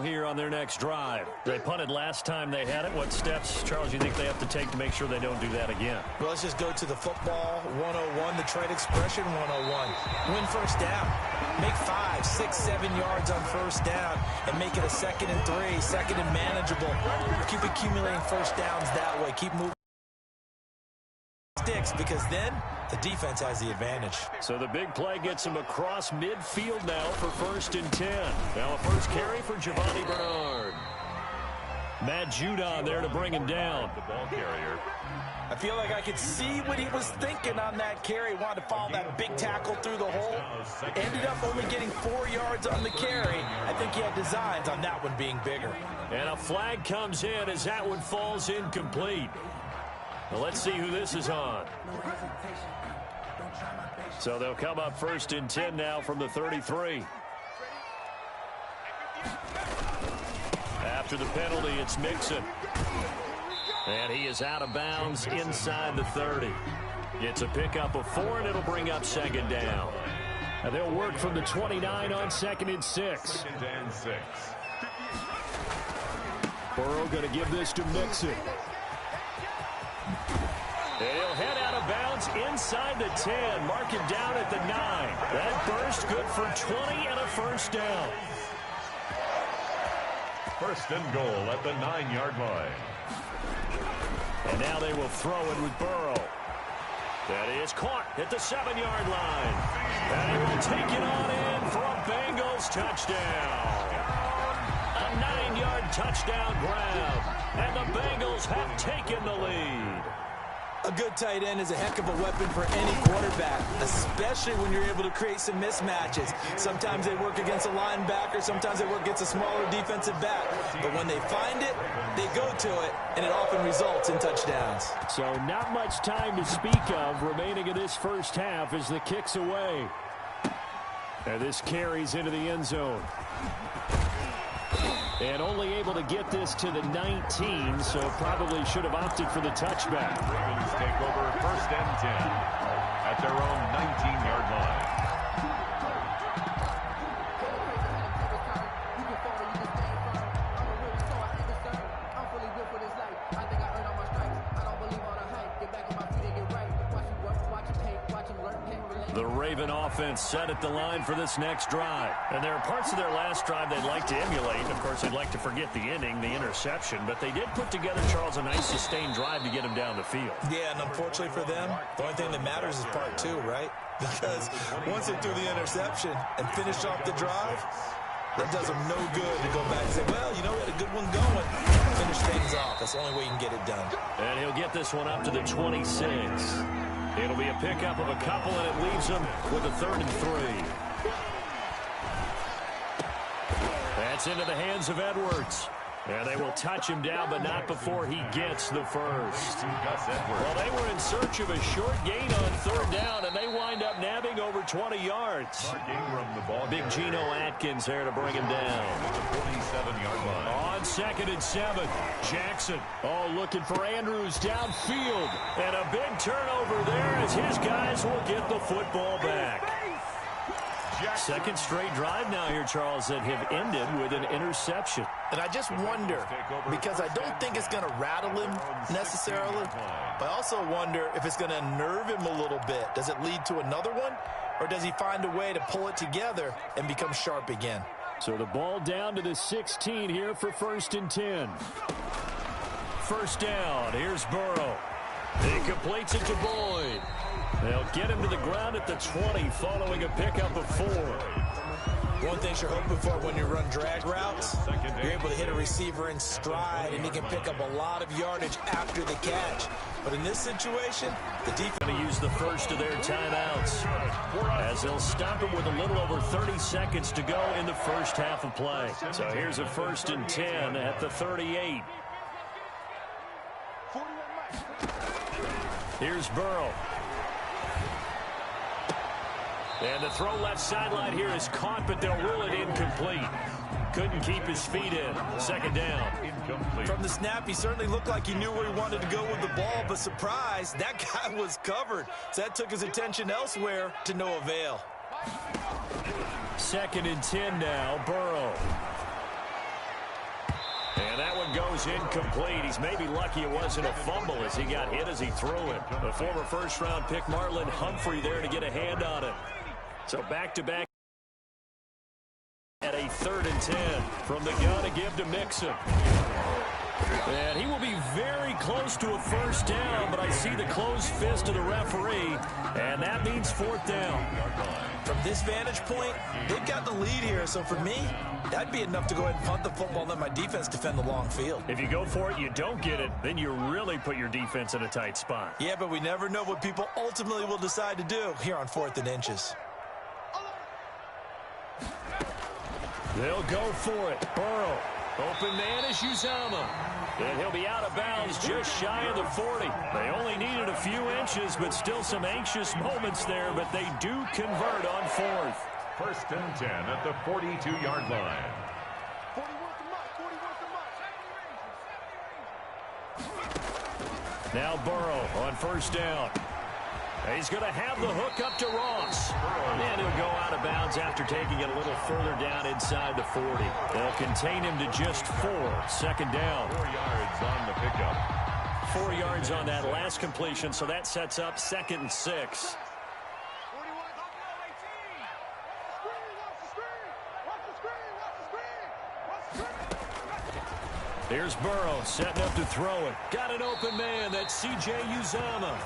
ball here on their next drive. They punted last time they had it. What steps, Charles, do you think they have to take to make sure they don't do that again? Well, let's just go to the football 101, the trade expression 101. Win first down. Make 5, 6, 7 yards on first down and make it a 2nd and 3, 2nd and manageable. Keep accumulating first downs that way. Keep moving sticks, because then the defense has the advantage. So the big play gets him across midfield now for 1st and 10. Now a first carry for Giovanni Bernard. Matt Judon there to bring him down. The ball carrier. I feel like I could see what he was thinking on that carry. Wanted to follow that big tackle through the hole. Ended up only getting 4 yards on the carry. I think he had designs on that one being bigger. And a flag comes in as that one falls incomplete. Well, let's see who this is on. So they'll come up 1st and 10 now from the 33. After the penalty, it's Mixon. And he is out of bounds inside the 30. It's a pickup of 4, and it'll bring up 2nd down. And they'll work from the 29 on 2nd and 6. 2nd and 6. Burrow going to give this to Mixon. And he'll head out of bounds inside the 10. Mark it down at the 9. That burst good for 20 and a first down. 1st and goal at the 9-yard line. And now they will throw it with Burrow. That is caught at the 7-yard line. And he will take it on in for a Bengals touchdown. A 9-yard touchdown grab. And the Bengals have taken the lead. A good tight end is a heck of a weapon for any quarterback, especially when you're able to create some mismatches. Sometimes they work against a linebacker, sometimes they work against a smaller defensive back. But when they find it, they go to it, and it often results in touchdowns. So not much time to speak of remaining in this first half as the kick's away. And this carries into the end zone. And only able to get this to the 19, so probably should have opted for the touchback. Ravens take over 1st and 10 at their own 19-yard line. The Raven offense set at the line for this next drive. And there are parts of their last drive they'd like to emulate. Of course, they'd like to forget the inning, the interception. But they did put together, Charles, a nice sustained drive to get him down the field. Yeah, and unfortunately for them, the only thing that matters is part 2, right? Because once they threw the interception and finished off the drive, that does them no good to go back and say, well, you know, we had a good one going. Finish things off. That's the only way you can get it done. And he'll get this one up to the 26. It'll be a pickup of a couple, and it leaves him with a 3rd and 3. That's into the hands of Edwards. And they will touch him down, but not before he gets the first. Well, they were in search of a short gain on 3rd down, and they wind up nabbing over 20 yards. Big Geno Atkins there to bring him down. 47-yard line. On 2nd and 7, Jackson. Oh, looking for Andrews downfield. And a big turnover there as his guys will get the football back. 2nd straight drive now here, Charles, that have ended with an interception. And I just wonder, because I don't think it's going to rattle him necessarily, but I also wonder if it's going to unnerve him a little bit. Does it lead to another one, or does he find a way to pull it together and become sharp again? So the ball down to the 16 here for 1st and 10. First down, here's Burrow. He completes it to Boyd. They'll get him to the ground at the 20 following a pickup of 4. One thing you're hoping for when you run drag routes, you're able to hit a receiver in stride, and he can pick up a lot of yardage after the catch. But in this situation, the defense going to use the first of their timeouts as they'll stop him with a little over 30 seconds to go in the first half of play. So here's a 1st and 10 at the 38. Here's Burrow. And the throw left sideline here is caught, but they'll rule it incomplete. Couldn't keep his feet in. 2nd down. Incomplete. From the snap, he certainly looked like he knew where he wanted to go with the ball, but surprise, that guy was covered. So that took his attention elsewhere to no avail. 2nd and 10 now, Burrow. throws incomplete. He's maybe lucky it wasn't a fumble as he got hit as he threw it. The former first-round pick Marlon Humphrey there to get a hand on it. So back-to-back at a 3rd and 10 from the gun to give to Mixon. And he will be very close to a first down, but I see the closed fist of the referee, and that means 4th down. From this vantage point, they've got the lead here, so for me, that'd be enough to go ahead and punt the football and let my defense defend the long field. If you go for it, you don't get it, then you really put your defense in a tight spot. Yeah, but we never know what people ultimately will decide to do here on 4th and inches. They'll go for it. Burrow. Open man is Uzomah. And he'll be out of bounds just shy of the 40. They only needed a few inches, but still some anxious moments there, but they do convert on 4th. 1st and 10 at the 42-yard line. Now Burrow on 1st down. He's going to have the hook up to Ross. And he'll go out of bounds after taking it a little further down inside the 40. They'll contain him to just 4. 2nd down. 4 yards on the pickup. 4 yards on that last completion, so that sets up 2nd and 6. Here's Burrow setting up to throw it. Got an open man. That's C.J. Uzomah.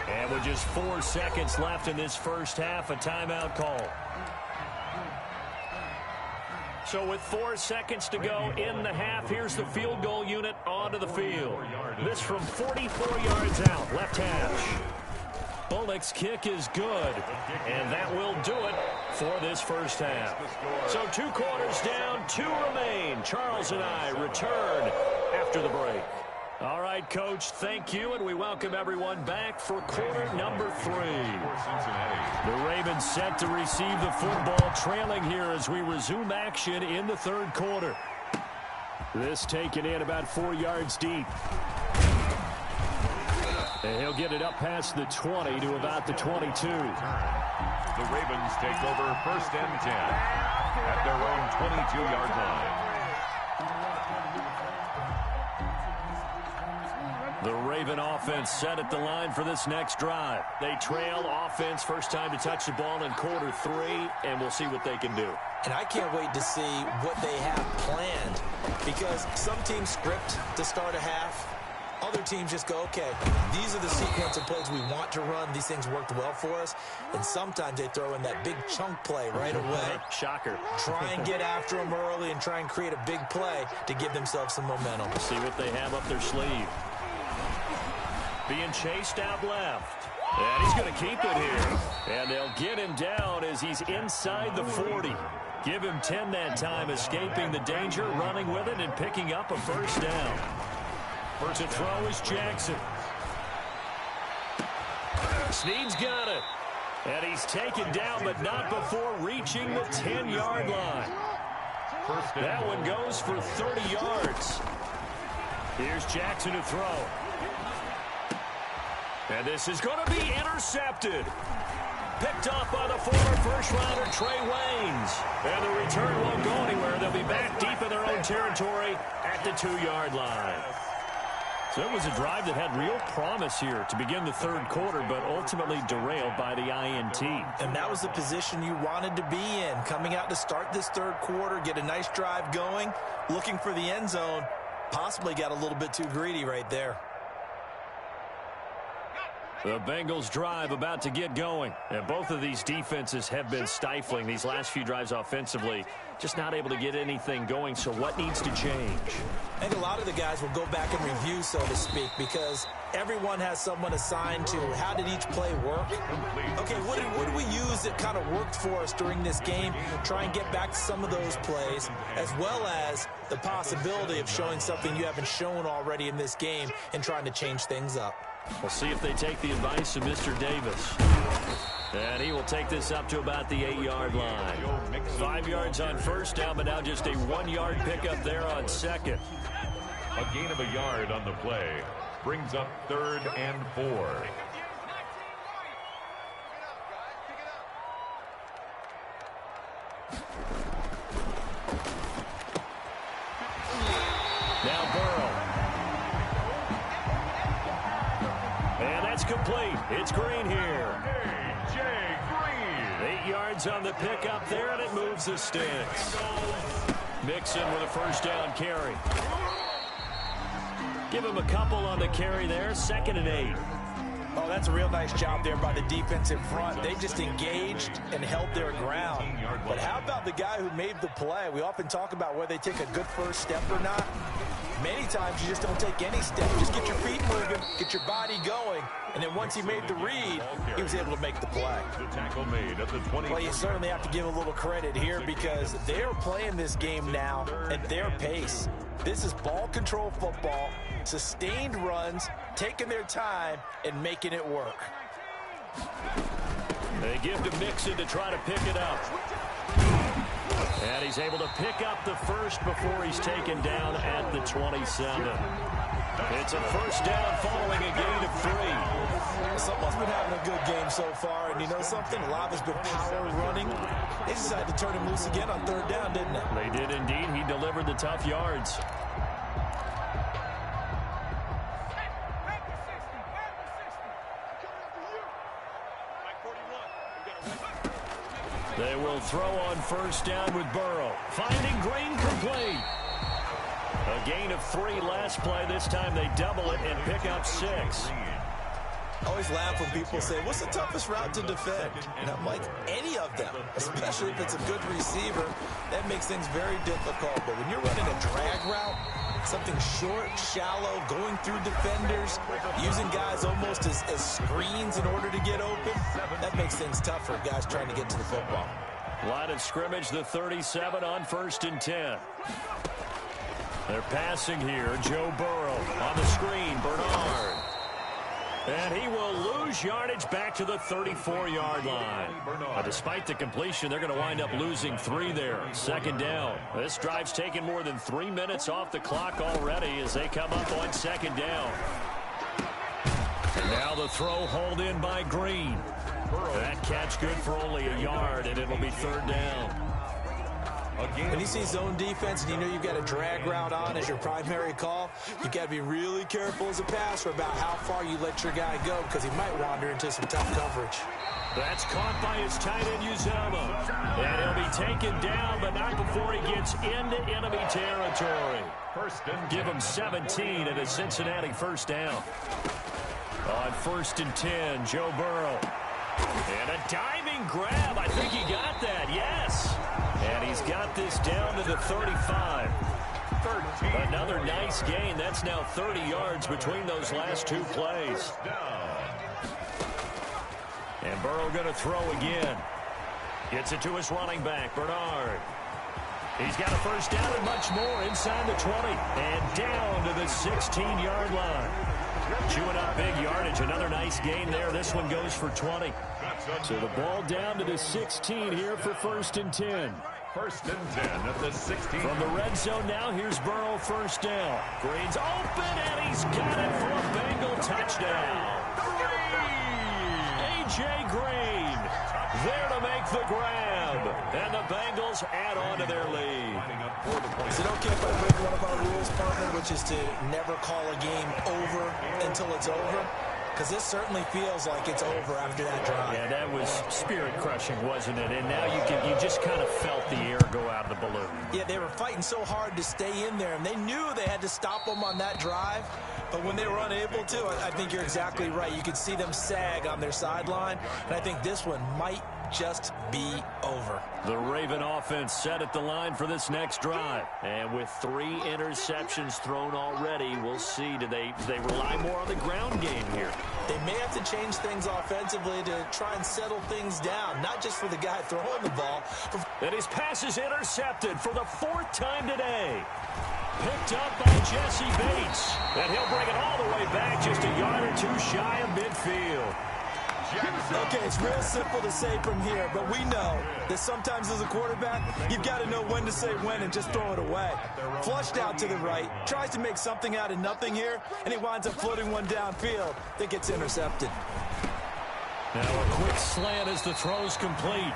And with just 4 seconds left in this first half, a timeout call. So with 4 seconds to go in the half, here's the field goal unit onto the field. This from 44 yards out, left hash. Bullock's kick is good, and that will do it for this first half. So 2 quarters down, 2 remain. Charles and I return after the break. All right, Coach, thank you, and we welcome everyone back for quarter number 3. The Ravens set to receive the football, trailing here as we resume action in the 3rd quarter. This taken in about 4 yards deep. And he'll get it up past the 20 to about the 22. The Ravens take over 1st and 10 at their own 22-yard line. The Raven offense set at the line for this next drive. They trail offense, first time to touch the ball in quarter 3, and we'll see what they can do. And I can't wait to see what they have planned, because some teams script to start a half. Other teams just go, okay, these are the sequence of plays we want to run. These things worked well for us. And sometimes they throw in that big chunk play right away. Shocker. Try and get after them early and try and create a big play to give themselves some momentum. See what they have up their sleeve. Being chased out left. And he's going to keep it here. And they'll get him down as he's inside the 40. Give him 10 that time, escaping the danger, running with it, and picking up a first down. First to throw is Jackson. Snead's got it. And he's taken down, but not before reaching the 10-yard line. That one goes for 30 yards. Here's Jackson to throw. And this is going to be intercepted. Picked off by the former first-rounder Trey Waynes. And the return won't go anywhere. They'll be back deep in their own territory at the 2-yard line. So it was a drive that had real promise here to begin the 3rd quarter, but ultimately derailed by the INT. And that was the position you wanted to be in, coming out to start this 3rd quarter, get a nice drive going, looking for the end zone. Possibly got a little bit too greedy right there. The Bengals drive about to get going. And both of these defenses have been stifling these last few drives offensively. Just not able to get anything going. So what needs to change? I think a lot of the guys will go back and review, so to speak, because everyone has someone assigned to how did each play work. Okay, what did we use that kind of worked for us during this game? Try and get back to some of those plays, as well as the possibility of showing something you haven't shown already in this game and trying to change things up. We'll see if they take the advice of Mr. Davis. And he will take this up to about the 8-yard line. 5 yards on first down, but now just a 1-yard pickup there on second. A gain of a yard on the play brings up 3rd and 4. Now Burrow. is complete. It's Green here. A.J. Green. 8 yards on the pickup there, and it moves the sticks. Mixon with a first down carry. Give him a couple on the carry there. 2nd and 8. Oh, that's a real nice job there by the defense in front. They just engaged and held their ground. But how about the guy who made the play? We often talk about whether they take a good first step or not. Many times you just don't take any step. Just get your feet moving, get your body going, and then once he made the read, he was able to make the play. The tackle made at the 20. Well, you certainly have to give a little credit here because they're playing this game now at their pace. This is ball control football, sustained runs, taking their time, and making it work. They give to Mixon to try to pick it up. And he's able to pick up the first before he's taken down at the 27. It's a first down following a gain of 3. Someone's been having a good game so far, and you know something? A lot has been power running. They decided to turn him loose again on 3rd down, didn't they? They did indeed. He delivered the tough yards. They will throw on first down with Burrow. Finding Green complete. A gain of 3 last play. This time they double it and pick up 6. I always laugh when people say, what's the toughest route to defend? And I'm like, any of them, especially if it's a good receiver. That makes things very difficult. But when you're running a drag route, something short, shallow, going through defenders, using guys almost as screens in order to get open, that makes things tough for guys trying to get to the football. Line of scrimmage, the 37 on 1st and 10. They're passing here. Joe Burrow on the screen. Bernard. And he will lose yardage back to the 34-yard line. Despite the completion, they're going to wind up losing 3 there. 2nd down. This drive's taken more than 3 minutes off the clock already as they come up on 2nd down. And now the throw hauled in by Green. That catch good for only a yard, and it'll be 3rd down. When you see zone defense and you know you've got a drag route on as your primary call, you've got to be really careful as a passer about how far you let your guy go because he might wander into some tough coverage. That's caught by his tight end, Uzama. And he'll be taken down, but not before he gets into enemy territory. Give him 17 at a Cincinnati first down. On 1st and 10, Joe Burrow. And a diving grab. I think he got that, yes. And he's got this down to the 35. Another nice gain. That's now 30 yards between those last 2 plays. And Burrow going to throw again. Gets it to his running back, Bernard. He's got a first down and much more inside the 20. And down to the 16-yard line. Chewing up big yardage. Another nice gain there. This one goes for 20. So the ball down to the 16 here for 1st and 10. 1st and 10 at the 16. From the red zone now, here's Burrow first down. Green's open, and he's got it for a Bengal touchdown. A.J. Green there to make the grab. And the Bengals add on to their lead. Is it okay if I break one of our rules, partner, which is to never call a game over until it's over? Because this certainly feels like it's over after that drive. Yeah, that was spirit-crushing, wasn't it? And now you just kind of felt the air go out of the balloon. Yeah, they were fighting so hard to stay in there, and they knew they had to stop them on that drive. But when they were unable to, I think you're exactly right. You could see them sag on their sideline, and I think this one might just be over. The Raven offense set at the line for this next drive. And with 3 interceptions thrown already, we'll see. Do they rely more on the ground game here? They may have to change things offensively to try and settle things down, not just for the guy throwing the ball. And his pass is intercepted for the 4th time today. Picked up by Jesse Bates. And he'll bring it all the way back just a yard or 2 shy of midfield. Okay, it's real simple to say from here, but we know that sometimes as a quarterback, you've got to know when to say when and just throw it away. Flushed out to the right, tries to make something out of nothing here, and he winds up floating one downfield that gets intercepted. Now a quick slant as the throw's complete.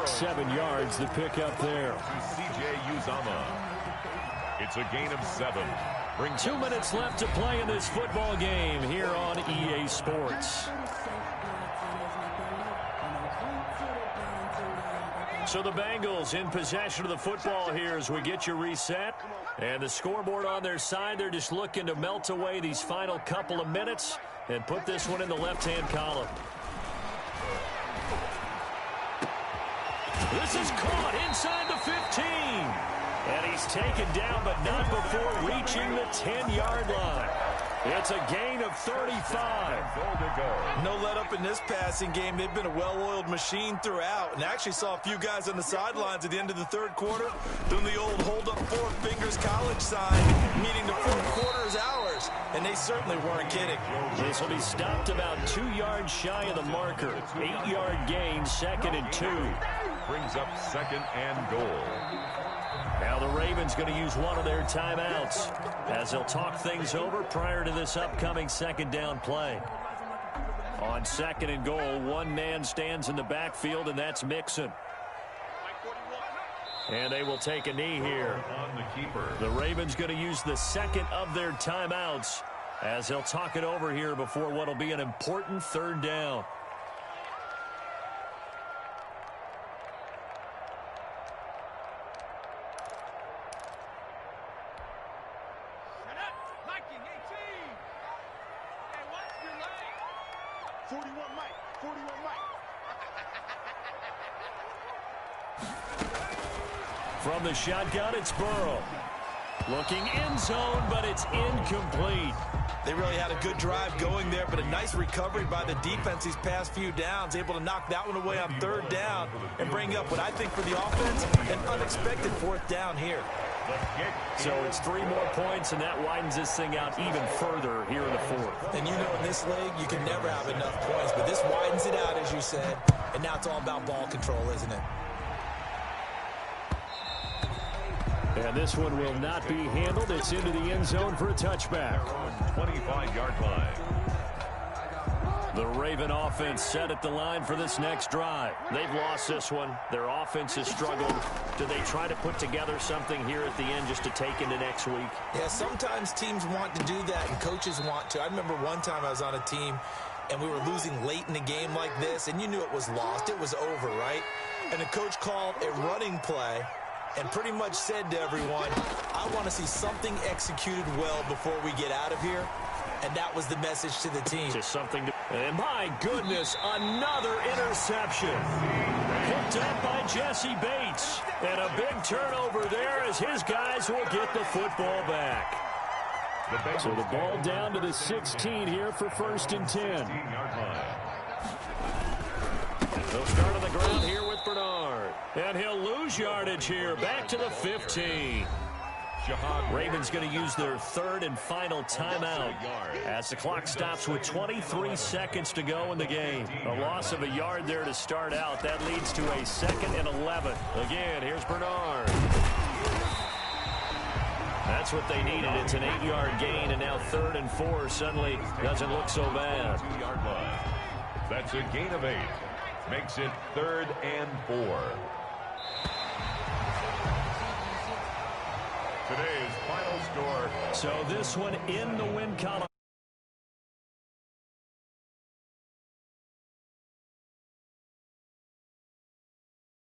7 yards, the pick up there. C.J. Uzama. It's a gain of 7. 2 minutes left to play in this football game here on EA Sports. So the Bengals in possession of the football here as we get you reset. And the scoreboard on their side, they're just looking to melt away these final couple of minutes and put this one in the left-hand column. This is caught inside the 15. And he's taken down, but not before reaching the 10-yard line. It's a gain of 35. No let up in this passing game. They've been a well-oiled machine throughout. And actually saw a few guys on the sidelines at the end of the third quarter doing the old hold up 4 fingers college sign, meaning the fourth quarter is ours. And they certainly weren't kidding. This will be stopped about 2 yards shy of the marker. 8-yard gain, 2nd and 2. Brings up 2nd and goal. Now the Ravens going to use one of their timeouts as they'll talk things over prior to this upcoming 2nd down play. On 2nd and goal, one man stands in the backfield, and that's Mixon. And they will take a knee here. On the keeper. The Ravens going to use the 2nd of their timeouts as they'll talk it over here before what will be an important 3rd down. From the shotgun, it's Burrow. Looking end zone, but it's incomplete. They really had a good drive going there, but a nice recovery by the defense these past few downs, able to knock that one away on 3rd down and bring up what I think for the offense, an unexpected 4th down here. So it's 3 more points, and that widens this thing out even further here in the 4th. And you know in this league, you can never have enough points, but this widens it out, as you said, and now it's all about ball control, isn't it? And this one will not be handled. It's into the end zone for a touchback. 25-yard line. The Raven offense set at the line for this next drive. They've lost this one. Their offense has struggled. Do they try to put together something here at the end just to take into next week? Yeah, sometimes teams want to do that and coaches want to. I remember one time I was on a team and we were losing late in the game like this, and you knew it was lost. It was over, right? And the coach called a running play and pretty much said to everyone, I want to see something executed well before we get out of here. And that was the message to the team. Just something to... And my goodness, another interception. Picked up by Jesse Bates. And a big turnover there as his guys will get the football back. So the ball down to the 16 here for 1st and 10. They'll start on the ground here with Bernard. And he'll lose yardage here. Back to the 15. Ravens going to use their 3rd and final timeout as the clock stops with 23 seconds to go in the game. A loss of a yard there to start out. That leads to a 2nd and 11. Again, here's Bernard. That's what they needed. It's an 8-yard gain, and now 3rd and 4 suddenly doesn't look so bad. That's a gain of 8. Makes it 3rd and 4. Today's final score. So this one in the win column.